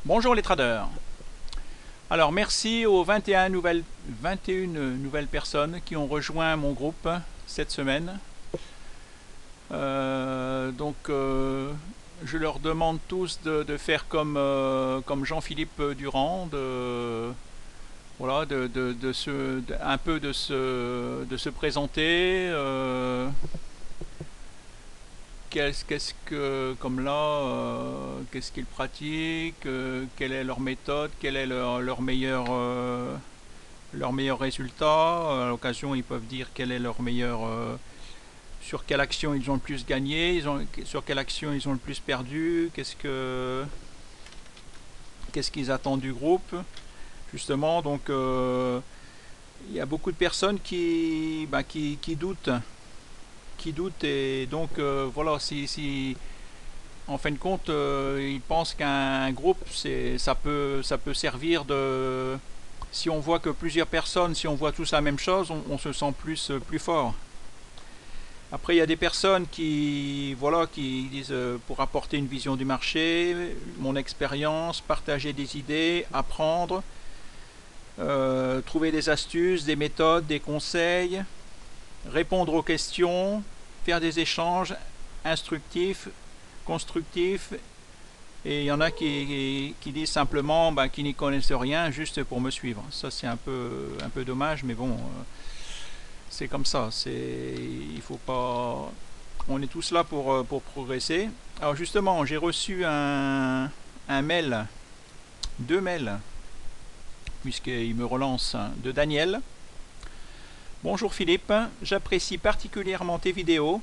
Bonjour les traders. Alors merci aux 21 nouvelles personnes qui ont rejoint mon groupe cette semaine. Je leur demande tous de faire comme Jean-Philippe Durand, voilà, un peu de se présenter. Qu'est-ce que, comme là, qu'est-ce qu'ils pratiquent, quelle est leur méthode, quel est leur meilleur résultat. À l'occasion, ils peuvent dire quel est leur meilleur, sur quelle action ils ont le plus gagné, sur quelle action ils ont le plus perdu, qu'est-ce qu'ils attendent du groupe. Justement, donc, il y a beaucoup de personnes qui doutent et donc voilà, si en fin de compte ils pensent qu'un groupe ça peut servir de, si on voit que plusieurs personnes, si on voit tous la même chose, on se sent plus fort. Après il y a des personnes qui disent pour apporter une vision du marché, mon expérience, partager des idées, apprendre, trouver des astuces, des méthodes, des conseils, répondre aux questions, faire des échanges instructifs, constructifs. Et il y en a qui disent simplement qu'ils n'y connaissent rien juste pour me suivre. Ça c'est un peu dommage, mais bon, c'est comme ça. Il faut pas. On est tous là pour progresser. Alors justement, j'ai reçu un mail, deux mails, puisqu'il me relance, de Daniel. Bonjour Philippe, j'apprécie particulièrement tes vidéos.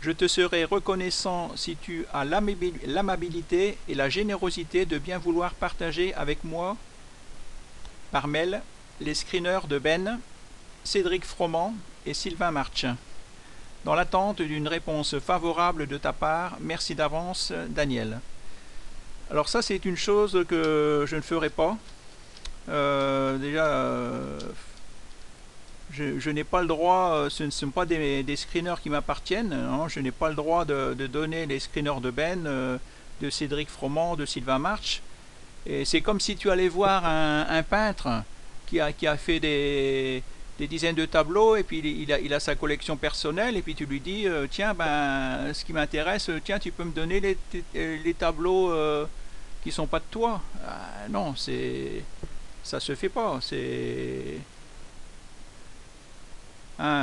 Je te serai reconnaissant si tu as l'amabilité et la générosité de bien vouloir partager avec moi par mail les screeners de Ben, Cédric Froment et Sylvain March. Dans l'attente d'une réponse favorable de ta part, merci d'avance Daniel. Alors ça c'est une chose que je ne ferai pas. Je n'ai pas le droit, ce ne sont pas des screeners qui m'appartiennent, hein, je n'ai pas le droit de donner les screeners de Ben, de Cédric Froment, de Sylvain March. Et c'est comme si tu allais voir un peintre qui a fait des dizaines de tableaux, et puis il a sa collection personnelle, et puis tu lui dis tiens, ce qui m'intéresse, tiens, tu peux me donner les tableaux qui sont pas de toi. Non, ça se fait pas.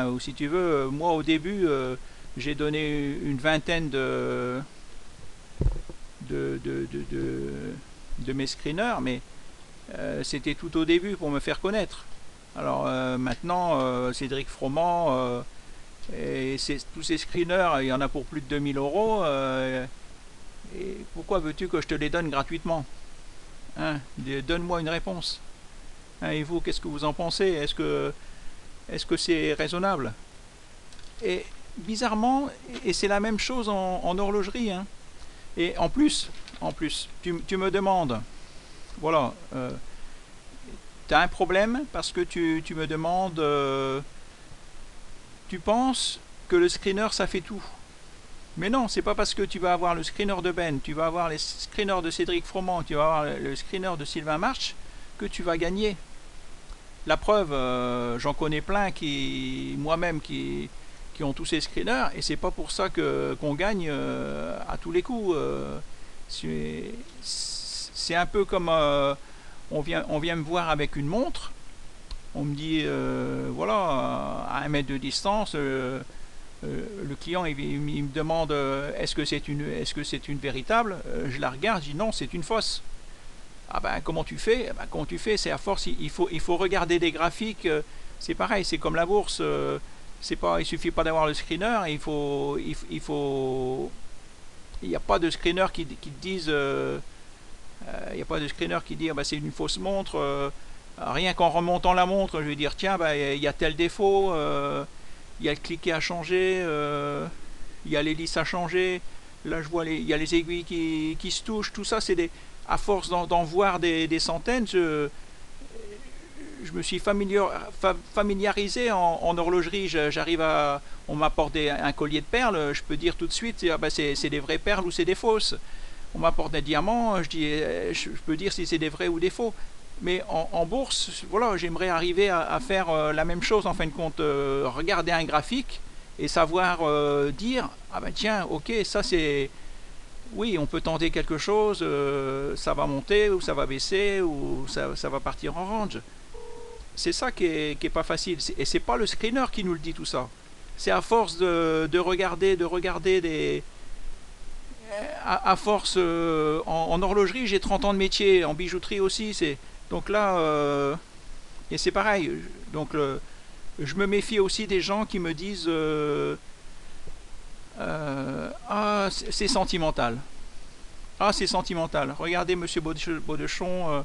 Ou si tu veux, moi au début j'ai donné une vingtaine de mes screeners, mais c'était tout au début pour me faire connaître. Alors maintenant, Cédric Froment, et tous ces screeners, il y en a pour plus de 2000 €. Et pourquoi veux-tu que je te les donne gratuitement, hein? Donne-moi une réponse. Hein, et vous, qu'est-ce que vous en pensez? Est-ce que c'est raisonnable? Et bizarrement, et c'est la même chose en horlogerie, hein. Et en plus, tu me demandes, voilà, tu as un problème parce que tu me demandes, tu penses que le screener ça fait tout. Mais non, c'est pas parce que tu vas avoir le screener de Ben, tu vas avoir les screeners de Cédric Froment, tu vas avoir le screener de Sylvain March que tu vas gagner. La preuve, j'en connais plein moi-même qui ont tous ces screeners, et c'est pas pour ça qu'on gagne à tous les coups. C'est un peu comme on vient me voir avec une montre, on me dit voilà, à 1 mètre de distance, le client il me demande est-ce que c'est une véritable. Je la regarde, je dis non, c'est une fausse. Ah ben comment tu fais? C'est à force, il faut regarder des graphiques. C'est pareil, c'est comme la bourse. Il suffit pas d'avoir le screener. Il n'y a pas de screener qui te disent. Il n'y a pas de screener qui dit c'est une fausse montre. Rien qu'en remontant la montre, je vais dire tiens, il y a tel défaut. Il y a le cliquet à changer. Il y a l'hélice à changer. Là je vois il y a les aiguilles qui se touchent. Tout ça, c'est des. À force d'en voir des centaines, je me suis familiarisé en horlogerie. On m'apporte un collier de perles, je peux dire tout de suite c'est des vraies perles ou c'est des fausses. on m'apporte des diamants, je dis, je peux dire si c'est des vrais ou des faux. Mais en bourse, voilà, j'aimerais arriver à faire la même chose en fin de compte, regarder un graphique et savoir dire, ah ben tiens, ok, ça c'est, oui, on peut tenter quelque chose, ça va monter ou ça va baisser ou ça va partir en range. C'est ça qui est pas facile. Et c'est pas le screener qui nous le dit tout ça. C'est à force de regarder des... À force, en horlogerie, j'ai 30 ans de métier, en bijouterie aussi. Donc là, et c'est pareil. Donc je me méfie aussi des gens qui me disent ah, c'est sentimental. Ah, c'est sentimental. Regardez, monsieur Baudechon.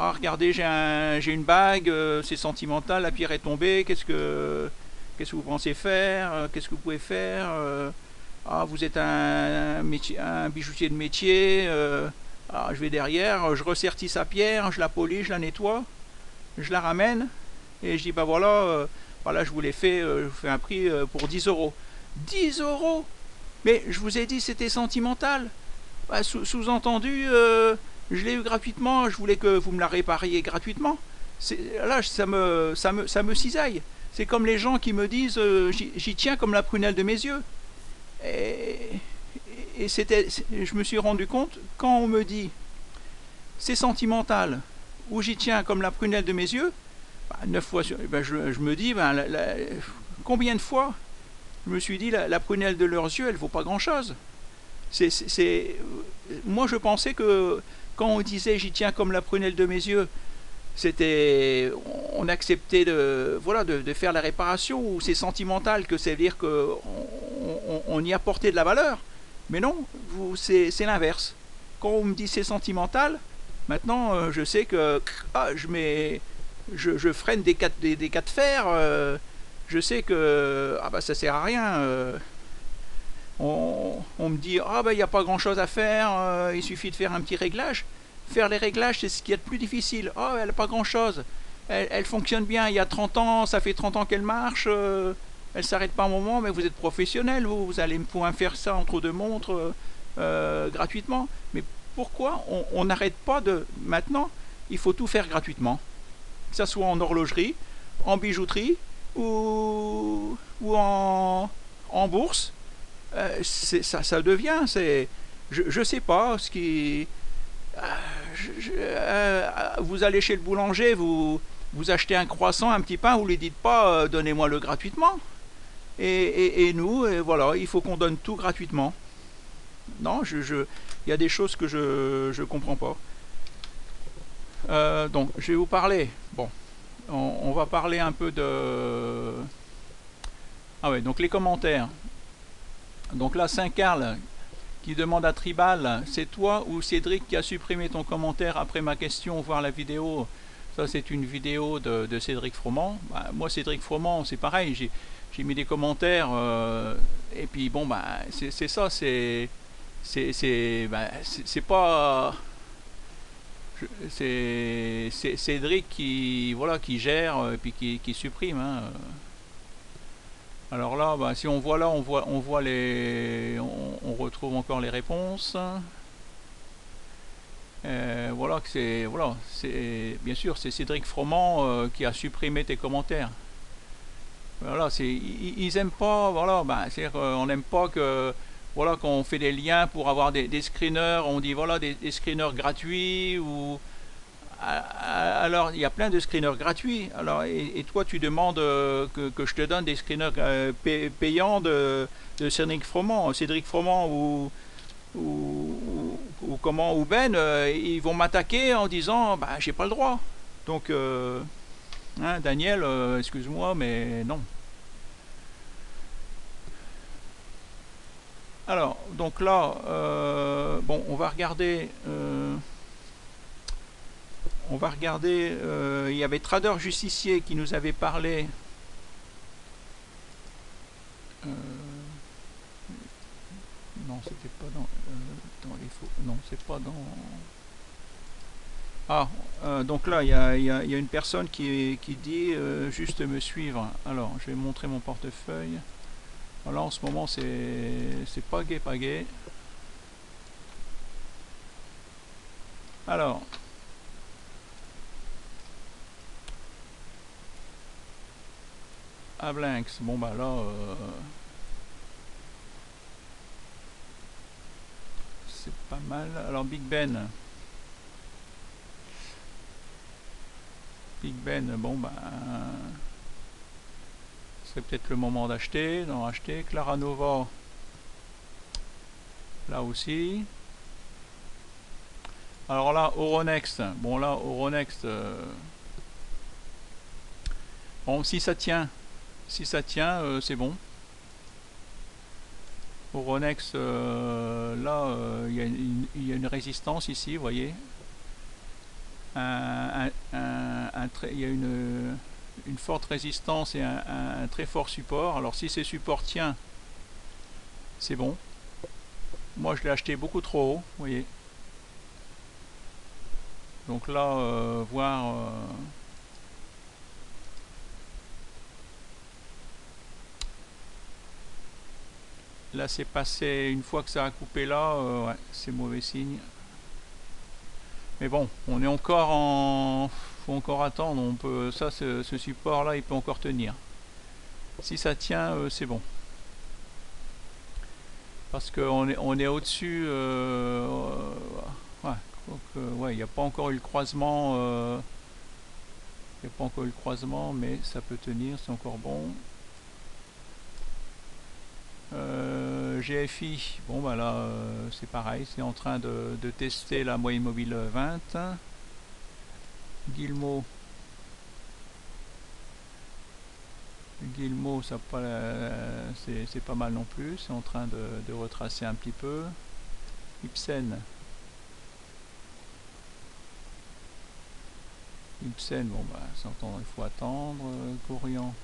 Ah, regardez, j'ai une bague, c'est sentimental, la pierre est tombée, qu'est-ce que vous pensez faire, qu'est-ce que vous pouvez faire, ah, vous êtes un bijoutier de métier, ah, je vais derrière, je ressertis sa pierre, je la polis, je la nettoie, je la ramène, et je dis, bah voilà, voilà, je vous l'ai fait, je vous fais un prix pour 10 euros. 10 euros. Mais je vous ai dit, c'était sentimental. Bah, sous-entendu, je l'ai eu gratuitement, je voulais que vous me la répariez gratuitement. Là, ça me cisaille. C'est comme les gens qui me disent j'y tiens comme la prunelle de mes yeux. Et je me suis rendu compte, quand on me dit c'est sentimental ou j'y tiens comme la prunelle de mes yeux, bah, 9 fois sur, bah, je me dis combien de fois je me suis dit la prunelle de leurs yeux, elle vaut pas grand chose. Moi je pensais que quand on disait j'y tiens comme la prunelle de mes yeux, c'était on acceptait de faire la réparation, ou c'est sentimental, que c'est à dire que on y apportait de la valeur. Mais non, c'est l'inverse. Quand on me dit c'est sentimental, maintenant je sais que je freine des cas de fer, je sais que ah bah ça sert à rien. On me dit ah ben il n'y a pas grand chose à faire, il suffit de faire un petit réglage. Faire les réglages, c'est ce qui est le plus difficile. Oh, elle n'a pas grand chose, elle fonctionne bien, il y a 30 ans, ça fait 30 ans qu'elle marche, elle s'arrête pas un moment, mais vous êtes professionnel, vous allez pouvoir faire ça entre deux montres gratuitement. Mais pourquoi on n'arrête pas de... Maintenant, il faut tout faire gratuitement, que ce soit en horlogerie, en bijouterie ou en bourse. Ça devient, je sais pas ce qui... vous allez chez le boulanger, vous achetez un croissant, un petit pain, vous lui dites pas donnez-moi le gratuitement. Et nous, voilà, il faut qu'on donne tout gratuitement. Non, il y a des choses que je comprends pas. Donc, je vais vous parler. Bon, on va parler un peu de... Ah ouais, donc les commentaires. Donc là, Saint-Carl qui demande à Tribal, c'est toi ou Cédric qui a supprimé ton commentaire après ma question, voir la vidéo? Ça, c'est une vidéo de Cédric Froment. Bah, moi, Cédric Froment, c'est pareil, j'ai mis des commentaires, et puis bon, bah, c'est ça, c'est pas... C'est Cédric qui, voilà, qui gère, et puis qui supprime, hein. Alors là, bah, si on voit là, on voit les, on retrouve encore les réponses. Voilà que c'est bien sûr c'est Cédric Froment qui a supprimé tes commentaires. Voilà, ils aiment pas, voilà, bah, on n'aime pas que, voilà, quand on fait des liens pour avoir des screeners, on dit voilà des screeners gratuits ou... Alors, il y a plein de screeners gratuits. Alors, et toi, tu demandes que je te donne des screeners payants de Cédric Froment. Cédric Froment ou comment, ou Ben, ils vont m'attaquer en disant bah, j'ai pas le droit. Donc, hein, Daniel, excuse-moi, mais non. Alors, donc là, bon, on va regarder... il y avait Trader Justicier qui nous avait parlé. Non, c'était pas dans les faux. Non, c'est pas dans... Ah, donc là, il y a une personne qui dit juste me suivre. Alors, je vais montrer mon portefeuille. Voilà, en ce moment, c'est pas gai, pas gai. Alors, Ablinks, bon bah là, c'est pas mal. Alors Big Ben. Big Ben, bon bah, c'est peut-être le moment d'acheter, d'en racheter. Clara Nova, là aussi. Alors là, Euronext, bon là, Euronext, bon, si ça tient, c'est bon. Euronext, là, il y a une résistance ici, vous voyez. Il y a une forte résistance et un très fort support. Alors si ces supports tient, c'est bon. Moi je l'ai acheté beaucoup trop haut, vous voyez. Donc là, voir... là c'est passé, une fois que ça a coupé là, ouais, c'est mauvais signe. Mais bon, on est encore en... faut encore attendre, on peut... ça, ce support là, il peut encore tenir. Si ça tient, c'est bon. Parce qu'on est au-dessus... ouais, ouais, il n'y a pas encore eu le croisement... il n'y a pas encore eu le croisement, mais ça peut tenir, c'est encore bon. GFI, bon bah là c'est pareil, c'est en train de tester la moyenne mobile 20. Guillemot, ça pas, c'est pas mal non plus, c'est en train de retracer un petit peu. Ipsen, bon bah il faut attendre. Corian,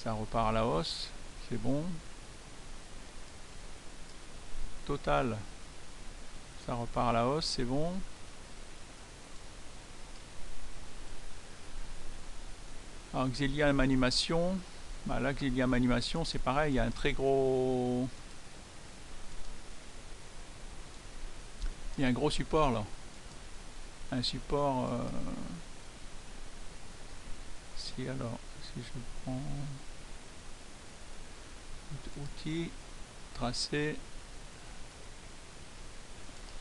ça repart à la hausse, c'est bon. Total, ça repart à la hausse, c'est bon. Alors Xelium Animation, bah là Xelium Animation c'est pareil, il y a un très gros... il y a un gros support là. Un support... si je prends... outils, tracé,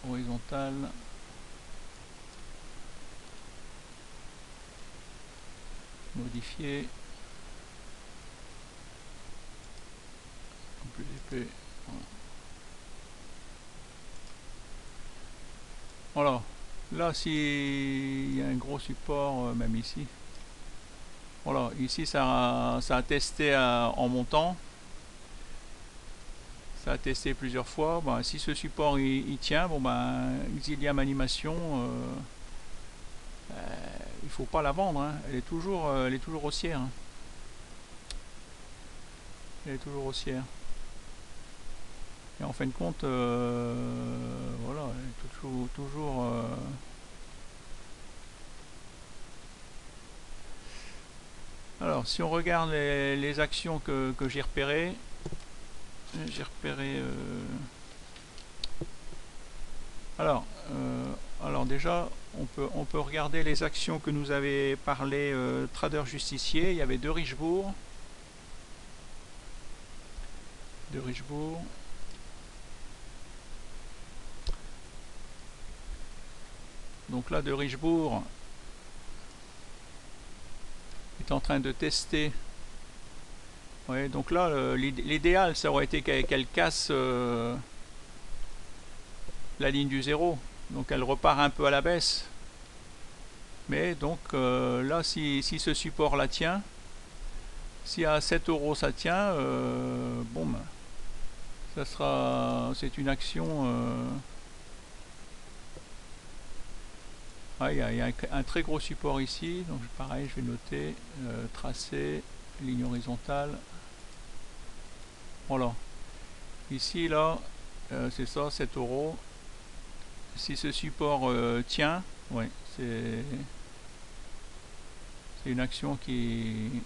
horizontal, modifier, plus épais. Voilà. Là, s'il y a un gros support, même ici. Voilà, ici ça a testé en montant. Ça a testé plusieurs fois. Ben, si ce support il tient, bon ben Xelium Animation, il faut pas la vendre. Hein. Elle est toujours haussière. Hein. Elle est toujours haussière. Et en fin de compte, voilà, elle est toujours alors, si on regarde les actions que j'ai repérées, alors déjà, on peut regarder les actions que nous avait parlé Trader Justicier. Il y avait de Richebourg. Donc là, de Richebourg est en train de tester. Ouais, donc là, l'idéal, ça aurait été qu'elle casse la ligne du zéro. Donc elle repart un peu à la baisse. Mais donc là, si ce support la tient, si à 7 € ça tient, bon, ben, ça sera, c'est une action. Il y a un très gros support ici, donc pareil, je vais noter tracé, ligne horizontale. Voilà. Ici, là, c'est ça, 7 €. Si ce support tient, ouais, c'est une action qui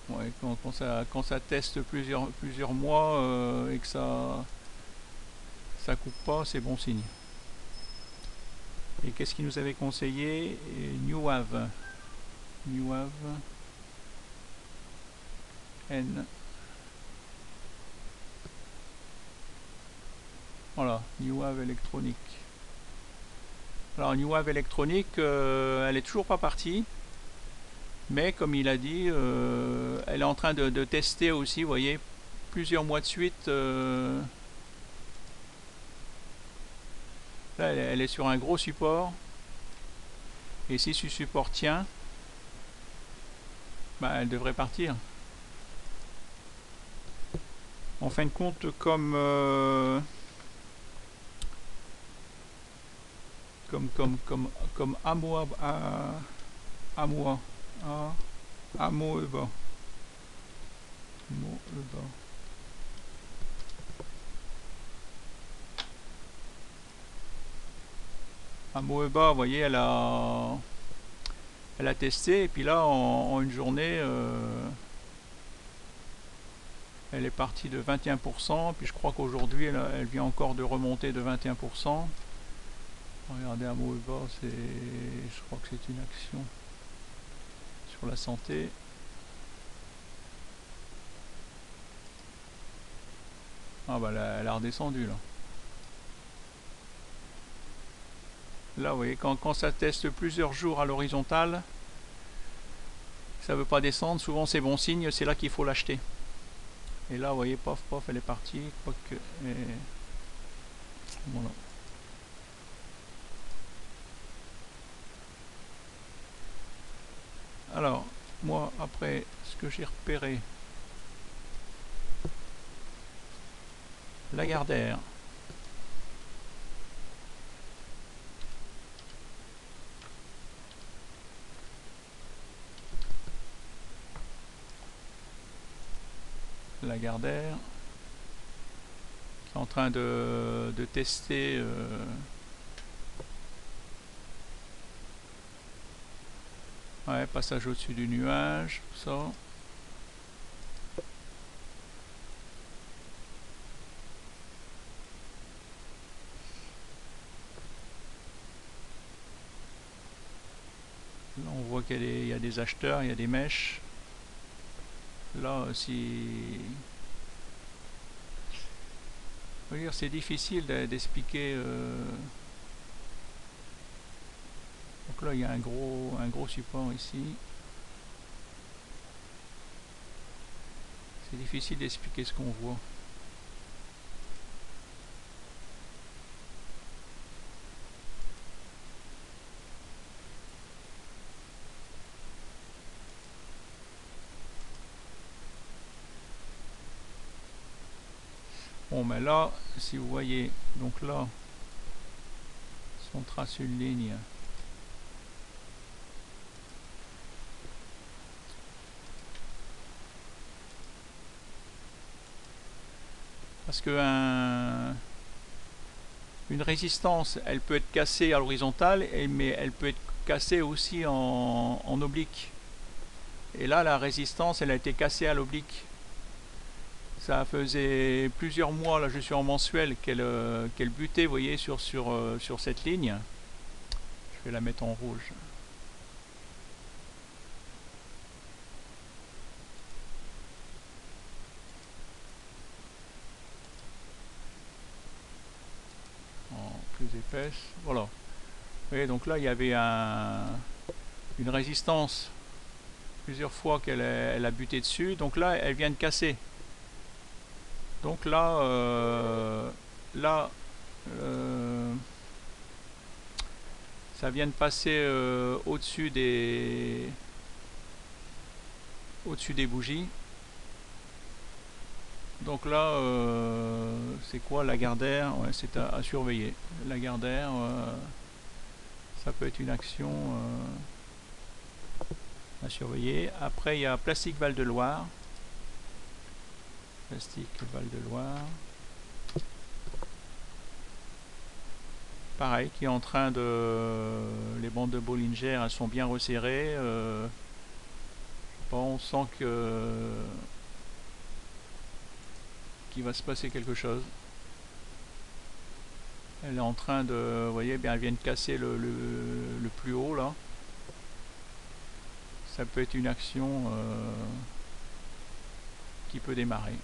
Ouais, quand ça teste plusieurs mois et que ça coupe pas, c'est bon signe. Et qu'est-ce qu'il nous avait conseillé? New Wave. New Wave N. Voilà, New Wave électronique. Alors New Wave électronique, elle est toujours pas partie. Mais comme il a dit, elle est en train de tester aussi, vous voyez, plusieurs mois de suite. Là, elle est sur un gros support. Et si ce support tient, bah, elle devrait partir. En fin de compte, comme Amoeba, Amoeba, vous voyez, elle a testé, et puis là, en une journée, elle est partie de 21%, puis je crois qu'aujourd'hui, elle vient encore de remonter de 21%. Regardez, Amoeba, je crois que c'est une action sur la santé. Ah bah, elle a redescendu, là. Là, vous voyez, quand ça teste plusieurs jours à l'horizontale, ça veut pas descendre, souvent c'est bon signe, c'est là qu'il faut l'acheter. Et là, vous voyez, pof, pof, elle est partie. Quoique, voilà. Alors, moi, après, ce que j'ai repéré, Lagardère. Lagardère. Qui est en train de tester. Ouais, passage au-dessus du nuage, tout ça. Là, on voit qu'il y a des acheteurs, il y a des mèches. Là, si... c'est difficile d'expliquer. Donc là, il y a un gros support ici. C'est difficile d'expliquer ce qu'on voit. Bon, mais là, si vous voyez, donc là, si on trace une ligne, parce que une résistance, elle peut être cassée à l'horizontale, mais elle peut être cassée aussi en oblique. Et là, la résistance, elle a été cassée à l'oblique. Ça faisait plusieurs mois, là je suis en mensuel, qu'elle butait, vous voyez, sur cette ligne. Je vais la mettre en rouge. En plus épaisse, voilà. Vous voyez, donc là il y avait une résistance plusieurs fois qu'elle a buté dessus, donc là elle vient de casser. Donc là, ça vient de passer au-dessus des bougies. Donc là, c'est quoi Lagardère? Ouais, c'est à surveiller. Lagardère, ça peut être une action à surveiller. Après, il y a Plastique Val-de-Loire. Plastique Val-de-Loire. Pareil, qui est en train de... Les bandes de Bollinger, elles sont bien resserrées. Je pense sent que qu'il va se passer quelque chose. Elle est en train de, vous voyez bien, elle vient de casser le plus haut là. Ça peut être une action qui peut démarrer.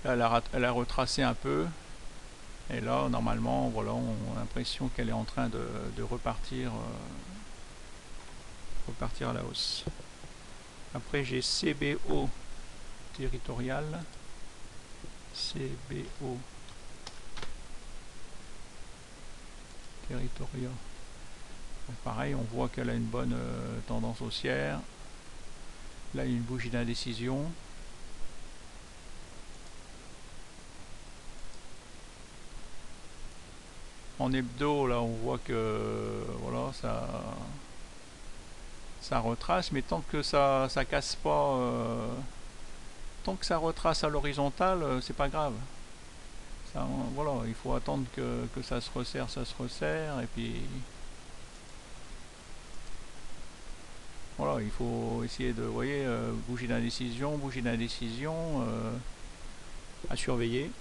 Là, elle a retracé un peu. Et là, normalement, voilà, on a l'impression qu'elle est en train de repartir, repartir à la hausse. Après, j'ai CBO territorial. CBO territorial. Pareil, on voit qu'elle a une bonne tendance haussière. Là, il y a une bougie d'indécision. En hebdo, là, on voit que voilà, ça retrace, mais tant que ça casse pas, tant que ça retrace à l'horizontale, c'est pas grave. Ça, voilà, il faut attendre que ça se resserre, et puis voilà, il faut essayer de, vous voyez, bougie d'indécision, à surveiller.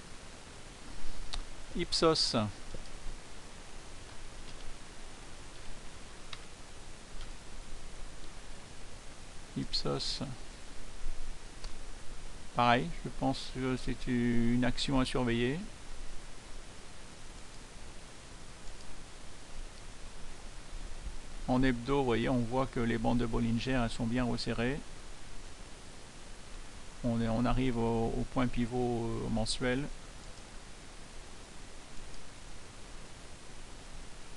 Ipsos. Ipsos. Pareil, je pense que c'est une action à surveiller. En hebdo, vous voyez, on voit que les bandes de Bollinger elles sont bien resserrées. On arrive au point pivot mensuel.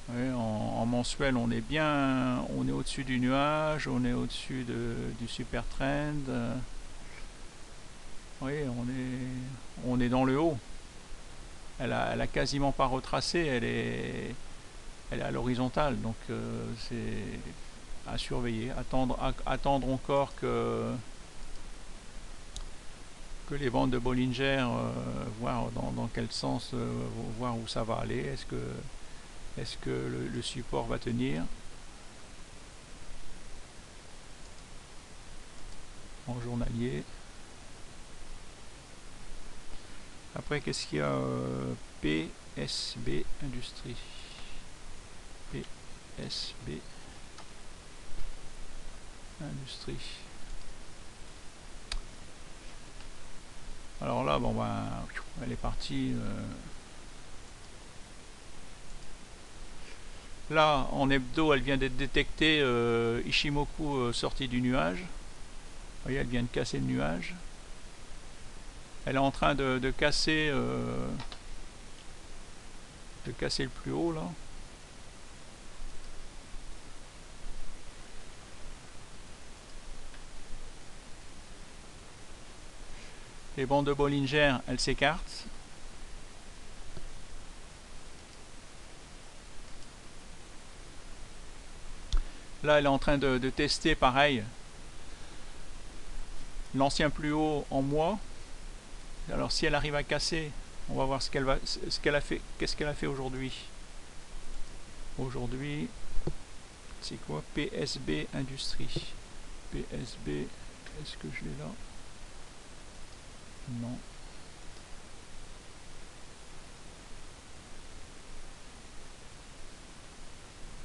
Ouais, en mensuel, on est bien, on est au-dessus du nuage, on est au-dessus du super trend. Oui, on est dans le haut. Elle a quasiment pas retracé, elle est à l'horizontale, donc c'est à surveiller, attendre encore que les bandes de Bollinger, voir dans quel sens, voir où ça va aller. Est-ce que le support va tenir? En journalier. Après, qu'est-ce qu'il y a? PSB Industrie. PSB Industrie. Alors là, bon ben, elle est partie. Là, en hebdo, elle vient d'être détectée, Ishimoku sortie du nuage. Vous voyez, elle vient de casser le nuage. Elle est en train de casser le plus haut là. Les bandes de Bollinger, elles s'écartent. Là, elle est en train de tester pareil l'ancien plus haut en mois. Alors si elle arrive à casser, on va voir ce qu'elle a fait. Qu'est-ce qu'elle a fait aujourd'hui? Aujourd'hui, c'est quoi? PSB Industrie. PSB, est-ce que je l'ai là? Non.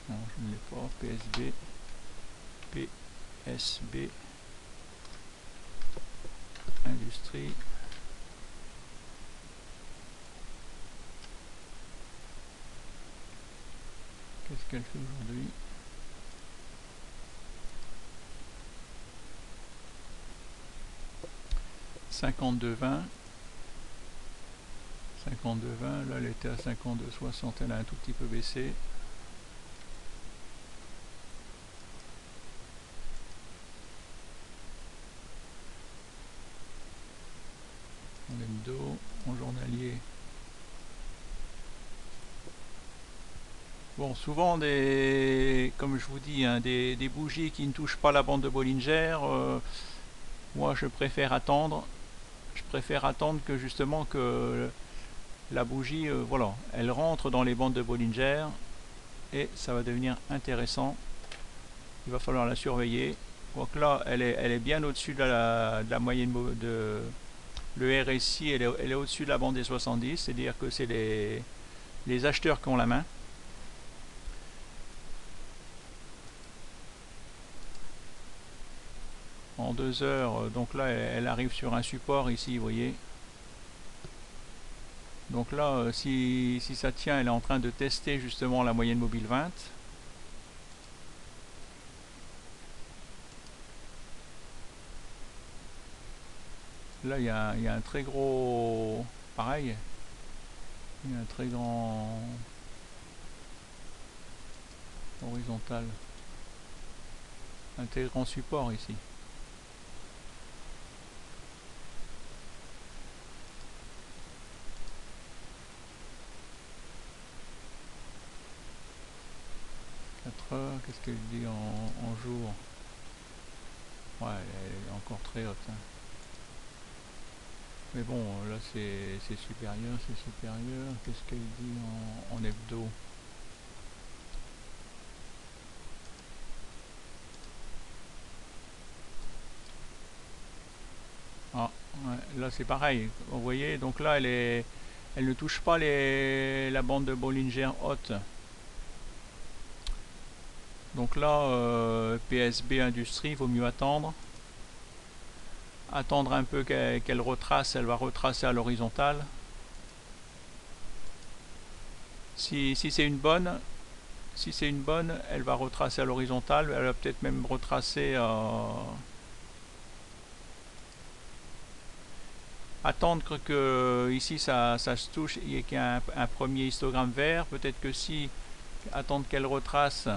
Non, je ne l'ai pas. PSB. PSB Industrie. Qu'est-ce qu'elle fait aujourd'hui? « 52,20. 52,20. Là, elle était à 52,60. Elle a un tout petit peu baissé. En hebdo, en journalier. Bon, souvent, comme je vous dis, hein, des bougies qui ne touchent pas la bande de Bollinger, moi je préfère attendre. Je préfère attendre que justement que la bougie, voilà, elle rentre dans les bandes de Bollinger et ça va devenir intéressant. Il va falloir la surveiller. Donc là, elle est bien au-dessus de la moyenne de le RSI, elle est au-dessus de la bande des 70, c'est-à-dire que c'est les acheteurs qui ont la main. En 2 heures, donc là, elle arrive sur un support ici, vous voyez. Donc là, si ça tient, elle est en train de tester justement la moyenne mobile 20. Là, il y a un très gros... Pareil, il y a un très grand... horizontal. Un très grand support ici. Qu'est-ce qu'elle dit en jour? Ouais, elle est encore très haute. Hein. Mais bon, là c'est supérieur, c'est supérieur. Qu'est-ce qu'elle dit en hebdo? Ah, ouais, là c'est pareil. Vous voyez, donc là elle ne touche pas la bande de Bollinger haute. Donc là, PSB Industrie, vaut mieux attendre. Attendre un peu qu'elle retrace, elle va retracer à l'horizontale. Si c'est une bonne, elle va retracer à l'horizontale, elle va peut-être même retracer attendre que ici ça se touche et qu'il y ait un premier histogramme vert. Peut-être que si attendre qu'elle retrace,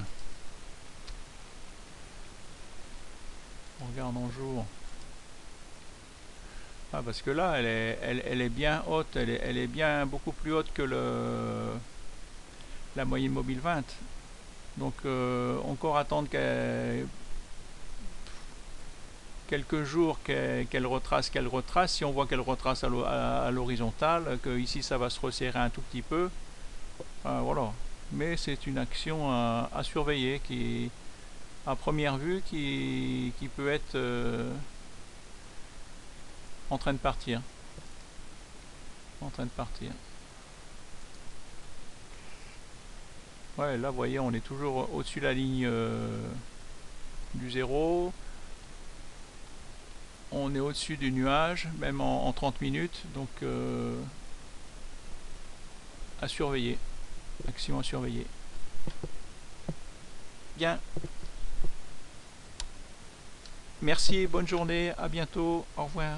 on regarde en jour. Ah, parce que là elle est bien haute, elle est bien beaucoup plus haute que la moyenne mobile 20. Donc encore attendre quelques jours qu'elle retrace. Si on voit qu'elle retrace à l'horizontale, que ici ça va se resserrer un tout petit peu, voilà. Mais c'est une action à surveiller qui, à première vue, qui peut être en train de partir. En train de partir. Ouais, là, vous voyez, on est toujours au-dessus de la ligne du zéro. On est au-dessus du nuage, même en 30 minutes. Donc, à surveiller. Action à surveiller. Bien. Merci, bonne journée, à bientôt, au revoir.